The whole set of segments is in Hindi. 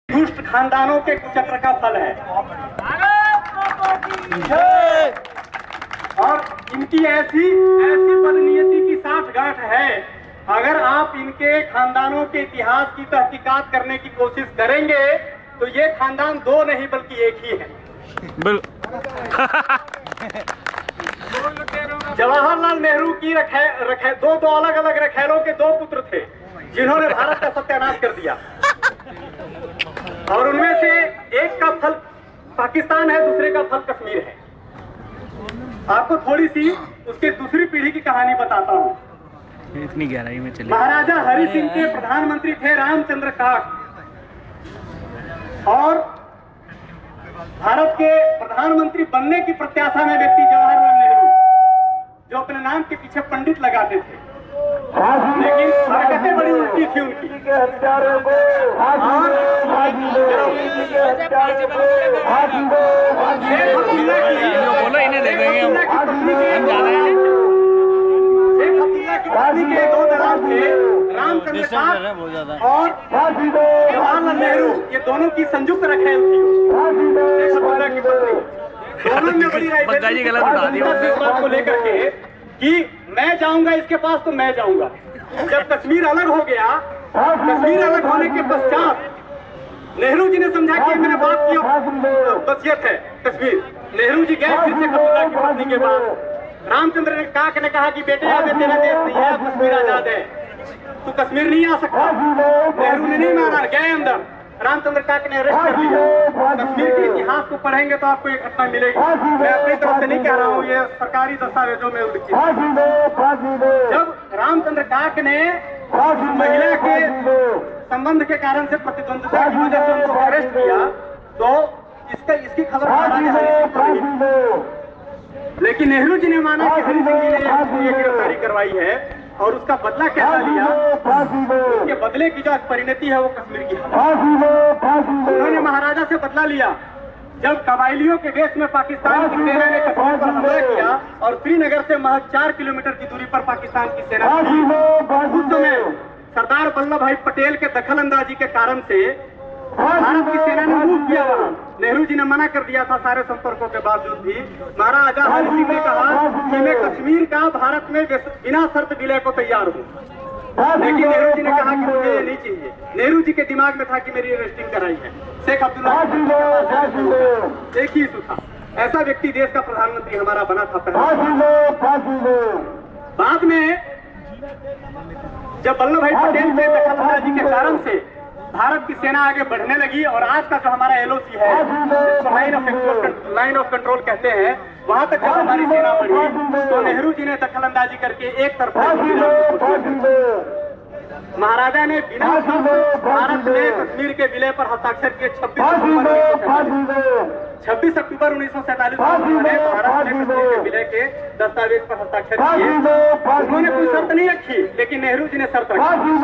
दुष्ट खानदानों के कुचक्र का फल है और इनकी ऐसी बदनीयती की साठगांठ है। अगर आप इनके खानदानों के इतिहास की तहकीकात करने की कोशिश करेंगे तो ये खानदान दो नहीं बल्कि एक ही है। जवाहरलाल नेहरू की दो अलग अलग रखेलों के दो पुत्र थे जिन्होंने भारत का सत्यानाश कर दिया और उनमें से एक का फल पाकिस्तान है, दूसरे का फल कश्मीर है। आपको थोड़ी सी उसके दूसरी पीढ़ी की कहानी बताता हूँ। इतनी गहराई में चले। महाराजा हरि सिंह के प्रधानमंत्री थे रामचंद्र काक और भारत के प्रधानमंत्री बनने की प्रत्याशा में व्यक्ति जवाहरलाल नेहरू जो अपने नाम के पीछे पंडित लगाते थे, लेकिन हरकतें बड़ी उल्टी थी उनकी। बोलो इन्हें दे देंगे हम जाना है। शेख अब्दुल्ला की पत्नी के दो दलाल थे, रामचंद्र काक और जवाहरलाल नेहरू, ये दोनों की संयुक्त रखेल थी। शेख अब्दुल्ला की पत्नी दोनों में बड़ी राय को लेकर के कि मैं जाऊंगा इसके पास तो मैं जाऊंगा। जब कश्मीर अलग हो गया, कश्मीर अलग होने के पश्चात नेहरू जी ने समझा कि मेरे बाप की वसीयत है कश्मीर। नेहरू जी गए फिर से अब्दुल्ला की पत्नी के पास। रामचंद्र काक ने कहा कि बेटे अब तेरा देश नहीं है, कश्मीर आजाद है, तू कश्मीर नहीं आ सकता। नेहरू ने नहीं माना, गए अंदर। रामचंद्र काक ने अरेस्ट कर दिया। कश्मीर के इतिहास को पढ़ेंगे तो आपको एक घटना मिलेगी। मैं अपनी तरफ से नहीं कह रहा हूँ, ये सरकारी दस्तावेजों में उल्लिखित है। जब रामचंद्र काक ने महिला के संबंध के कारण से प्रतिद्वंद्विता की वजह से उनको अरेस्ट किया तो इसकी खबर महाराजा हरि सिंह को नहीं। लेकिन नेहरू जी ने माना कि हरि सिंह जी ने ये गिरफ्तारी करवाई है और उसका बदला कैसा लिया। उसके बदले की जो परिणति है वो कश्मीर की है। उन्होंने महाराजा से बदला लिया। जब कबायलियों के देश में पाकिस्तान की सेना ने कश्मीर पर हमला किया और श्रीनगर से महज 4 किलोमीटर की दूरी पर पाकिस्तान की सेना थी, उस समय सरदार वल्लभ भाई पटेल के दखल अंदाजी के कारण से भारत की सेना ने मूव किया वहां। नेहरू जी ने मना कर दिया था सारे संपर्कों के बावजूद भी। महाराजा हरि सिंह ने कहा कि मैं कश्मीर का भारत में बिना शर्त विलय को तैयार हूँ, लेकिन नेहरू जी ने कहा कि मुझे ये नहीं चाहिए। नेहरू जी के दिमाग में था कि मेरी अरेस्टिंग कराई है। शेख अब्दुल्ला एक ही इशू था। ऐसा व्यक्ति देश का प्रधानमंत्री हमारा बना था पहले। बाद में जब वल्लभ भाई पटेल के दखल अंदाजी के कारण से भारत की सेना आगे बढ़ने लगी और आज का जो हमारा एलओसी है, जिसको लाइन ऑफ कंट्रोल कहते हैं, वहां तक जब हमारी सेना बढ़ी तो नेहरू जी ने दखल अंदाजी करके एक तरफा महाराजा ने बिना भारत में कश्मीर के विलय पर हस्ताक्षर किए। 26 अक्टूबर 1947 में भारत ने कश्मीर के विलय के दस्तावेज पर हस्ताक्षर किए। उन्होंने कोई शर्त नहीं रखी, लेकिन नेहरू जी ने शर्त रखी।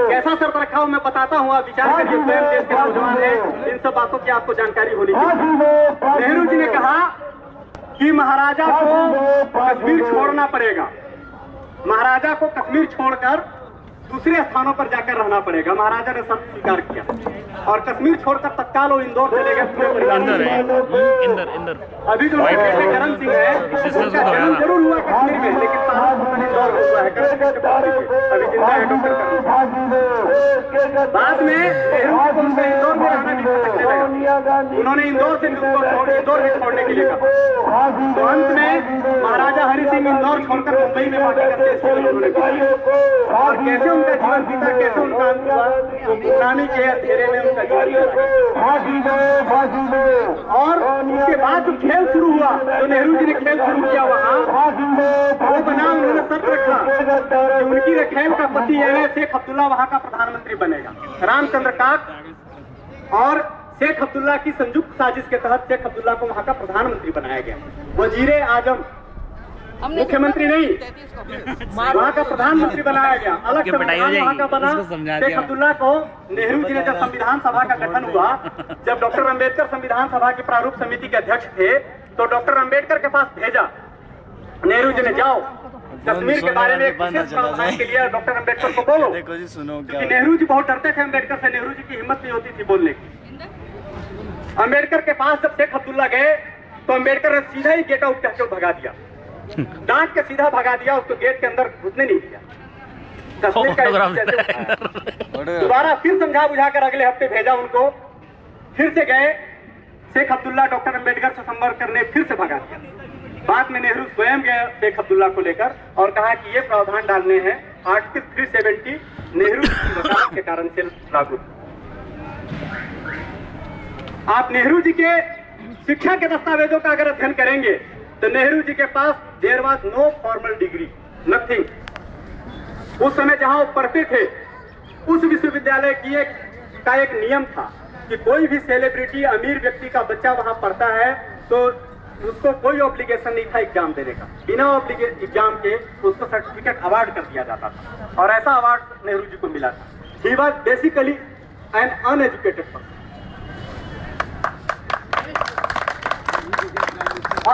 कैसा शर्त रखा मैं बताता हूँ, आप विचार करिए। स्वयं देश के नौजवान हैं, इन सब बातों की आपको जानकारी होनी चाहिए। नेहरू जी ने कहा कि महाराजा को कश्मीर छोड़ना पड़ेगा, महाराजा को कश्मीर छोड़कर दूसरे स्थानों पर जाकर रहना पड़ेगा। महाराजा ने शर्त स्वीकार किया और कश्मीर छोड़कर तत्काल वो इंदौर चले गए। अभी जो करण सिंह है उनका जन्म जरूर हुआ कश्मीर में, लेकिन इंदौर में हुआ है। अभी जिंदा है डॉक्टर। बाद में नेहरू को इंदौर में रहना नहीं सकने लगा, उन्होंने इंदौर से इंदौर भी छोड़ने के लिए कहा। तो अंत में महाराजा हरि सिंह इंदौर छोड़कर मुंबई में बाकी का शेष और कैसे उनका जीवन बीता, कैसे उनका अंत हुआ, गुलामी के अंधेरे में उनका जीवन बीता। और उसके बाद जो खेल शुरू हुआ, जो नेहरू जी ने खेल शुरू किया वहाँ वो बना, उन्होंने शर्त रखा कि उनकी रखेल का पति है शेख अब्दुल्ला वहाँ का प्रधानमंत्री बनेगा। रामचंद्र काक और शेख अब्दुल्ला की संयुक्त साजिश के तहत शेख अब्दुल्ला को वहाँ का प्रधानमंत्री बनाया गया। वजीरे आजम, मुख्यमंत्री नहीं, वहाँ का प्रधानमंत्री बनाया गया। अलग संविधान वहाँ का बना। शेख अब्दुल्ला को नेहरू जी ने जब संविधान सभा का गठन हुआ, जब डॉक्टर अंबेडकर संविधान सभा की प्रारूप समिति के अध्यक्ष थे, तो डॉक्टर अंबेडकर के पास भेजा नेहरू जी ने, जाओ कश्मीर के बारे में एक विशेष प्रावधान के लिए डॉक्टर अम्बेडकर को बोलो। देखो जी, सुनो क्या क्योंकि नेहरू जी बहुत डरते थे अम्बेडकर से, नेहरू जी की हिम्मत नहीं होती थी बोलने की। अम्बेडकर के पास जब शेख अब्दुल्ला गए तो अम्बेडकर ने सीधा ही गेट आउट कहकर भगा दिया, डांट के सीधा भगा दिया, उसको गेट के अंदर घुसने नहीं दिया। कश्मीर का दोबारा फिर समझा बुझा कर अगले हफ्ते भेजा उनको, फिर से गए शेख अब्दुल्ला डॉक्टर अम्बेडकर से संपर्क करने, फिर से भगा दिया। बाद में नेहरू स्वयं गए शेख अब्दुल्ला को लेकर और कहा कि ये प्रावधान डालने हैं आर्टिकल 370 नेहरू की वकालत के कारण से लागू। आप नेहरू जी के शिक्षा के दस्तावेजों का अगर अध्ययन करेंगे तो नेहरू जी के पास there was no formal degree, nothing. उस समय जहां वो पढ़ते थे उस विश्वविद्यालय की का एक नियम था कि कोई भी सेलिब्रिटी अमीर व्यक्ति का बच्चा वहां पढ़ता है तो उसको कोई ऑब्लिगेशन नहीं था एग्जाम देने का, बिना एग्जाम के उसको सर्टिफिकेट अवार्ड कर दिया जाता था और ऐसा अवार्ड नेहरू जी को मिला था। He was basically an uneducated person.